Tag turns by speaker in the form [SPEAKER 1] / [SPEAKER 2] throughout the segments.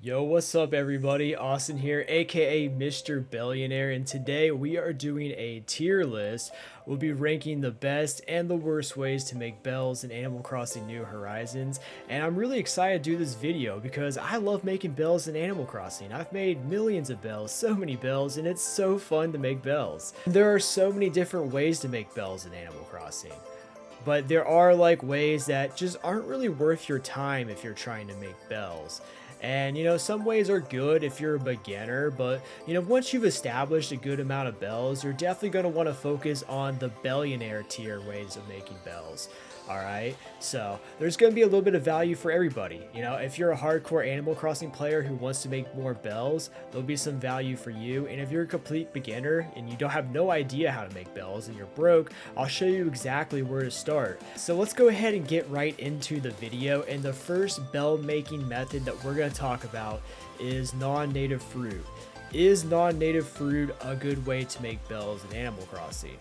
[SPEAKER 1] Yo, what's up everybody? Austin here, aka Mr. Billionaire, and today we are doing a tier list. We'll be ranking the best and the worst ways to make bells in Animal Crossing New Horizons, and I'm really excited to do this video because I love making bells in Animal Crossing. I've made millions of bells, so many bells, and it's so fun to make bells. There are so many different ways to make bells in Animal Crossing. But there are like ways that just aren't really worth your time if you're trying to make bells. And some ways are good if you're a beginner, but once you've established a good amount of bells, you're definitely going to want to focus on the billionaire tier ways of making bells. All right, so there's going to be a little bit of value for everybody. If you're a hardcore Animal Crossing player who wants to make more bells, there'll be some value for you. And if you're a complete beginner and you don't have no idea how to make bells and you're broke, I'll show you exactly where to start. So let's go ahead and get right into the video. And the first bell making method that we're going to talk about is non-native fruit. Is non-native fruit a good way to make bells in Animal Crossing?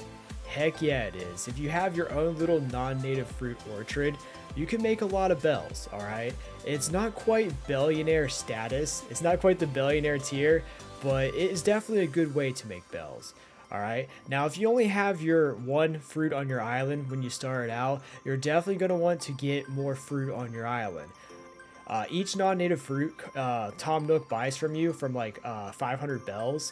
[SPEAKER 1] Heck yeah, it is. If you have your own little non-native fruit orchard, you can make a lot of bells, alright? It's not quite billionaire status, it's not quite the billionaire tier, but it is definitely a good way to make bells. Alright, now if you only have your one fruit on your island when you start out, you're definitely going to want to get more fruit on your island. Each non-native fruit Tom Nook buys from you from like 500 bells,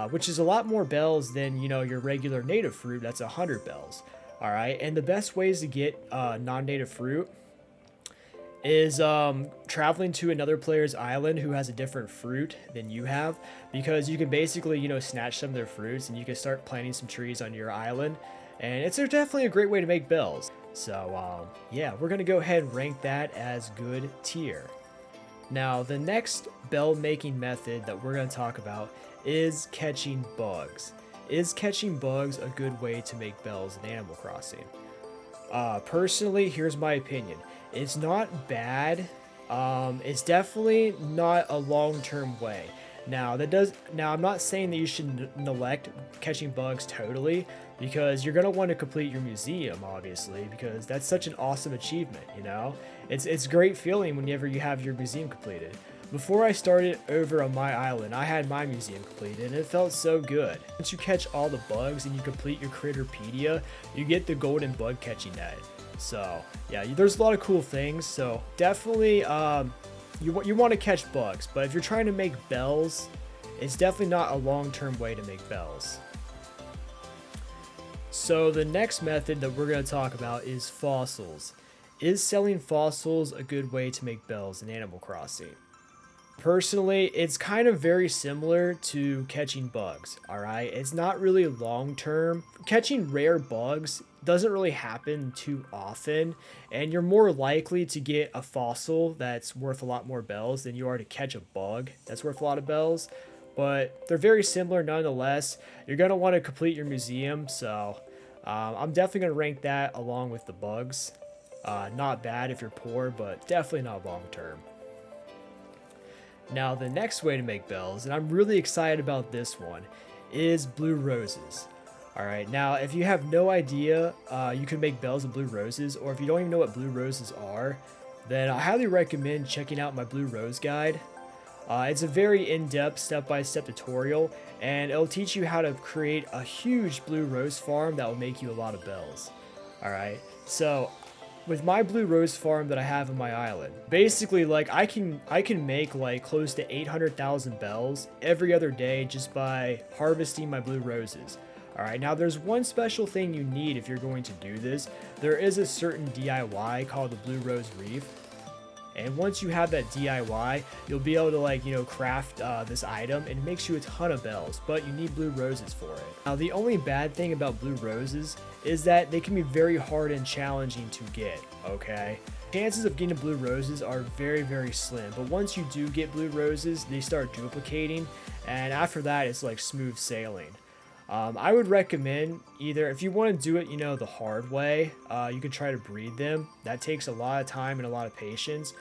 [SPEAKER 1] which is a lot more bells than your regular native fruit. That's 100 bells. All right, and the best ways to get non-native fruit is traveling to another player's island who has a different fruit than you have, because you can basically snatch some of their fruits and you can start planting some trees on your island, and it's definitely a great way to make bells. So yeah, we're gonna go ahead and rank that as good tier. Now the next bell making method that we're going to talk about is catching bugs. Is catching bugs a good way to make bells in Animal Crossing? Personally, here's my opinion. It's not bad. It's definitely not a long-term way. Now I'm not saying that you should neglect catching bugs totally, because you're going to want to complete your museum, obviously, because that's such an awesome achievement. It's a great feeling whenever you have your museum completed. Before I started over on my island, I had my museum completed and it felt so good. Once you catch all the bugs and you complete your Critterpedia, you get the golden bug catching net. So yeah, there's a lot of cool things, so definitely you want to catch bugs, but if you're trying to make bells, it's definitely not a long-term way to make bells. So the next method that we're going to talk about is fossils. Is selling fossils a good way to make bells in Animal Crossing? Personally, it's kind of very similar to catching bugs, alright? It's not really long-term. Catching rare bugs doesn't really happen too often, and you're more likely to get a fossil that's worth a lot more bells than you are to catch a bug that's worth a lot of bells. But they're very similar nonetheless. You're going to want to complete your museum, so I'm definitely going to rank that along with the bugs. Not bad if you're poor, but definitely not long-term. Now the next way to make bells, and I'm really excited about this one, is blue roses. Alright, now if you have no idea you can make bells with blue roses, or if you don't even know what blue roses are, then I highly recommend checking out my blue rose guide. It's a very in-depth step-by-step tutorial, and it'll teach you how to create a huge blue rose farm that will make you a lot of bells. Alright, so with my blue rose farm that I have on my island, basically like I can make like close to 800,000 bells every other day just by harvesting my blue roses. Alright, now there's one special thing you need if you're going to do this. There is a certain DIY called the Blue Rose Reef. And once you have that DIY, you'll be able to craft this item, and it makes you a ton of bells, but you need blue roses for it. Now the only bad thing about blue roses is that they can be very hard and challenging to get, okay? Chances of getting blue roses are very, very slim, but once you do get blue roses, they start duplicating, and after that it's like smooth sailing. I would recommend either, if you want to do it, the hard way, you can try to breed them. That takes a lot of time and a lot of patience.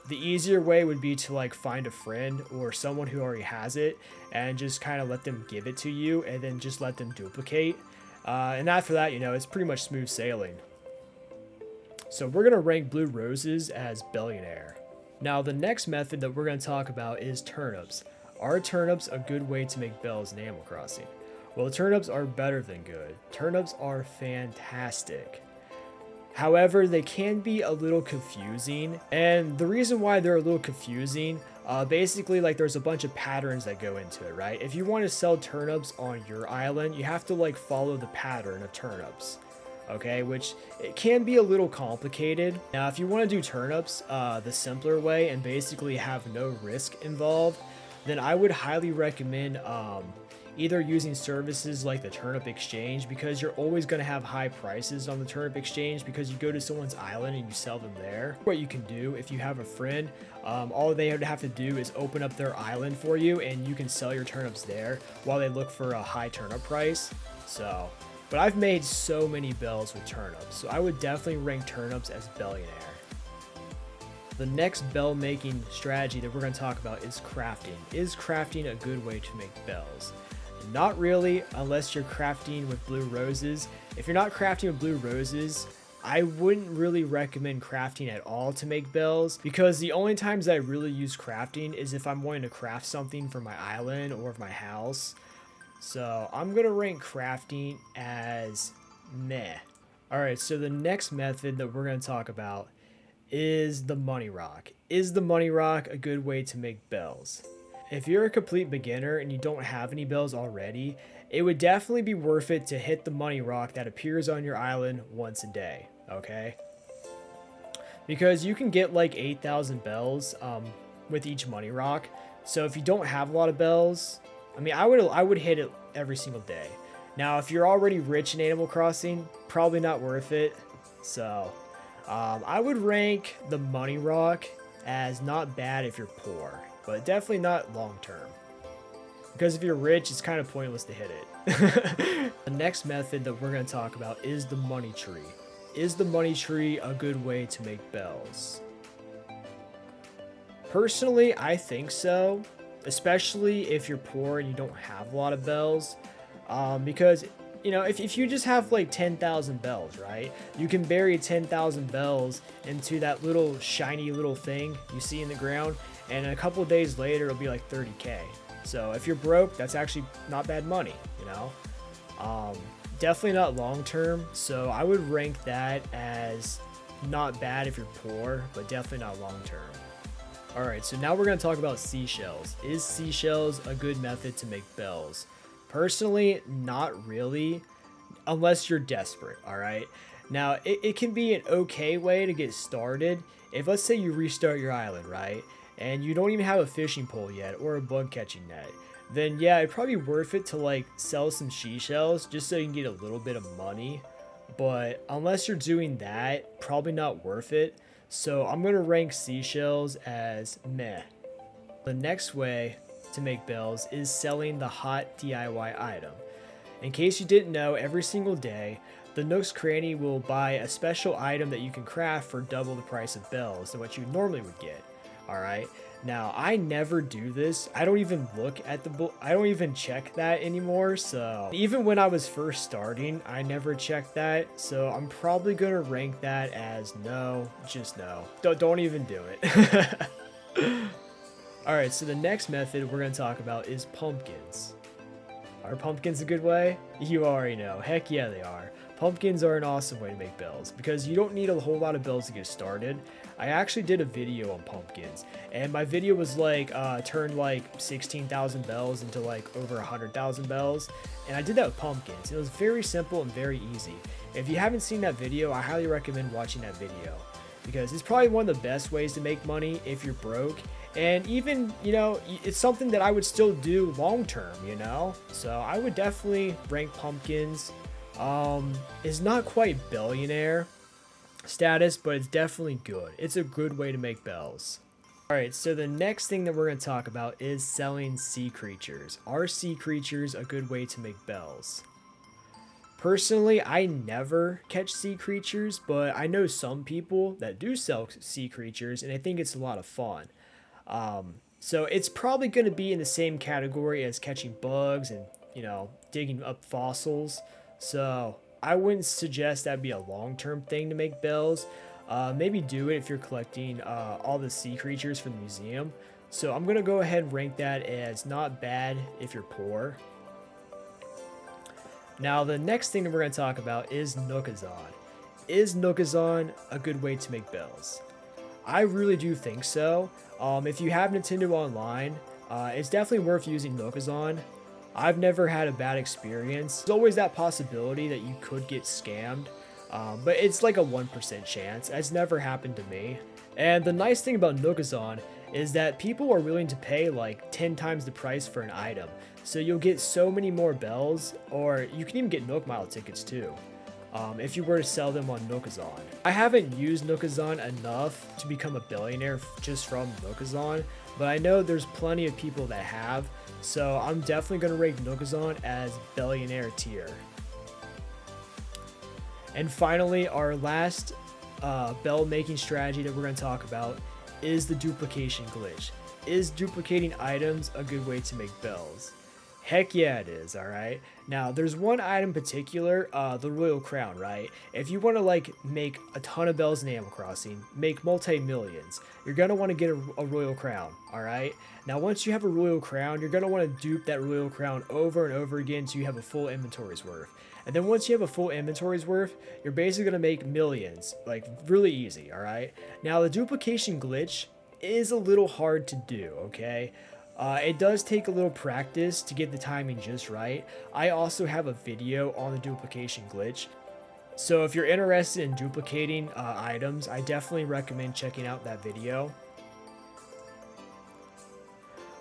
[SPEAKER 1] The easier way would be to find a friend or someone who already has it and just kind of let them give it to you and then just let them duplicate. And after that, it's pretty much smooth sailing. So we're going to rank blue roses as billionaire. Now, the next method that we're going to talk about is turnips. Are turnips a good way to make bells in Animal Crossing? Well, turnips are better than good. Turnips are fantastic. However, they can be a little confusing, and the reason why they're a little confusing, basically, like, there's a bunch of patterns that go into it, right? If you want to sell turnips on your island, you have to like follow the pattern of turnips, okay, which it can be a little complicated. Now, if you want to do turnips the simpler way and basically have no risk involved, then I would highly recommend either using services like the turnip exchange, because you're always going to have high prices on the turnip exchange because you go to someone's island and you sell them there. What you can do if you have a friend, all they would have to do is open up their island for you and you can sell your turnips there while they look for a high turnip price. So, but I've made so many bells with turnips, so I would definitely rank turnips as billionaire. The next bell making strategy that we're going to talk about is crafting. Is crafting a good way to make bells? Not really, unless you're crafting with blue roses. If you're not crafting with blue roses, I wouldn't really recommend crafting at all to make bells, because the only times I really use crafting is if I'm wanting to craft something for my island or my house. So I'm going to rank crafting as meh. Alright, so the next method that we're going to talk about is the money rock. Is the money rock a good way to make bells? If you're a complete beginner and you don't have any bells already, it would definitely be worth it to hit the money rock that appears on your island once a day, okay? Because you can get like 8,000 bells with each money rock. So if you don't have a lot of bells, I mean, I would hit it every single day. Now, if you're already rich in Animal Crossing, probably not worth it. So I would rank the money rock as not bad if you're poor, but definitely not long term. Because if you're rich, it's kind of pointless to hit it. The next method that we're going to talk about is the money tree. Is the money tree a good way to make bells? Personally, I think so, especially if you're poor and you don't have a lot of bells. Because, you know, if you just have like 10,000 bells, right? You can bury 10,000 bells into that little shiny little thing you see in the ground, and a couple days later it'll be like 30k. So if you're broke, that's actually not bad money, you know? Definitely not long term, so I would rank that as not bad if you're poor, but definitely not long term. Alright, so now we're going to talk about seashells. Is seashells a good method to make bells? Personally, not really, unless you're desperate, alright? Now, it can be an okay way to get started. If, let's say, you restart your island, right? And you don't even have a fishing pole yet or a bug catching net, then yeah, it'd probably be worth it to like sell some seashells just so you can get a little bit of money. But unless you're doing that, probably not worth it. So I'm going to rank seashells as meh. The next way to make bells is selling the hot DIY item. In case you didn't know, every single day, the Nook's Cranny will buy a special item that you can craft for double the price of bells than what you normally would get. Alright, now I never do this. I don't even look at the I don't even check that anymore. So even when I was first starting, I never checked that. So I'm probably gonna rank that as no, just no. Don't even do it. Alright, so the next method we're gonna talk about is pumpkins. Are pumpkins a good way? You already know. Heck yeah, they are. Pumpkins are an awesome way to make bells because you don't need a whole lot of bells to get started. I actually did a video on pumpkins, and my video was like turned like 16,000 bells into like over 100,000 bells, and I did that with pumpkins. It was very simple and very easy. If you haven't seen that video, I highly recommend watching that video because it's probably one of the best ways to make money if you're broke. And even, you know, it's something that I would still do long term, you know? So I would definitely rank pumpkins. It's not quite billionaire status, but it's definitely good. It's a good way to make bells. Alright, so the next thing that we're going to talk about is selling sea creatures. Are sea creatures a good way to make bells? Personally, I never catch sea creatures, but I know some people that do sell sea creatures, and I think it's a lot of fun. So it's probably going to be in the same category as catching bugs and, you know, digging up fossils. So I wouldn't suggest that'd be a long-term thing to make bells. maybe do it if you're collecting all the sea creatures for the museum. So I'm going to go ahead and rank that as not bad if you're poor. Now, the next thing that we're going to talk about is nokizon. Is nokizon a good way to make bells? I really do think so. If you have Nintendo Online, it's definitely worth using nokizon. I've never had a bad experience. There's always that possibility that you could get scammed, but it's like a 1% chance. It's never happened to me. And the nice thing about nokizon is that people are willing to pay like 10 times the price for an item. So you'll get so many more bells, or you can even get Nook Mile tickets too, if you were to sell them on nokizon. I haven't used nokizon enough to become a billionaire just from nokizon, but I know there's plenty of people that have, so I'm definitely going to rank nokizon as billionaire tier. And finally, our last bell making strategy that we're going to talk about is the duplication glitch. Is duplicating items a good way to make bells? Heck yeah, it is, alright? Now, there's one item in particular, the Royal Crown, right? If you want to, like, make a ton of bells in Animal Crossing, make multi-millions, you're going to want to get a Royal Crown, alright? Now, once you have a Royal Crown, you're going to want to dupe that Royal Crown over and over again until you have a full inventory's worth. And then once you have a full inventory's worth, you're basically going to make millions, like, really easy, alright? Now, the duplication glitch is a little hard to do, okay? It does take a little practice to get the timing just right. I also have a video on the duplication glitch. So if you're interested in duplicating items, I definitely recommend checking out that video.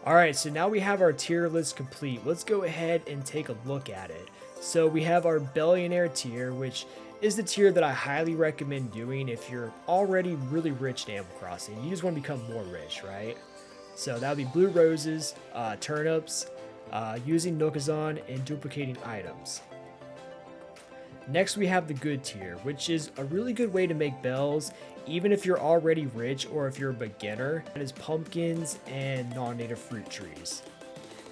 [SPEAKER 1] Alright, so now we have our tier list complete. Let's go ahead and take a look at it. So we have our billionaire tier, which is the tier that I highly recommend doing if you're already really rich in Animal Crossing. You just want to become more rich, right? So that would be blue roses, turnips, using nokizon, and duplicating items. Next we have the good tier, which is a really good way to make bells even if you're already rich or if you're a beginner. That is pumpkins and non-native fruit trees.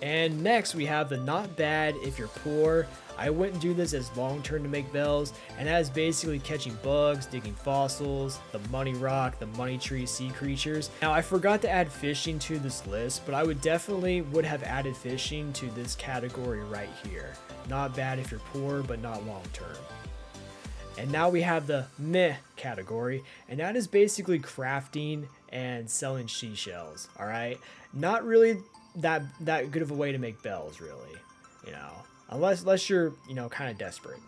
[SPEAKER 1] And next we have the not bad if you're poor. I wouldn't do this as long term to make bells, and that is basically catching bugs, digging fossils, the money rock, the money tree sea creatures. Now I forgot to add fishing to this list, but I would have added fishing to this category right here. Not bad if you're poor, but not long term. And now we have the meh category, and that is basically crafting and selling seashells, alright? Not really that good of a way to make bells, really, you know, unless you're, you know, kind of desperate.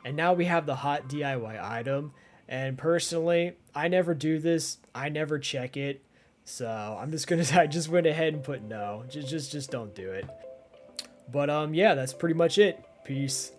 [SPEAKER 1] And now we have the hot DIY item, and personally, I never do this, I never check it, so I just went ahead and put no. Just don't do it. But yeah, that's pretty much it. Peace.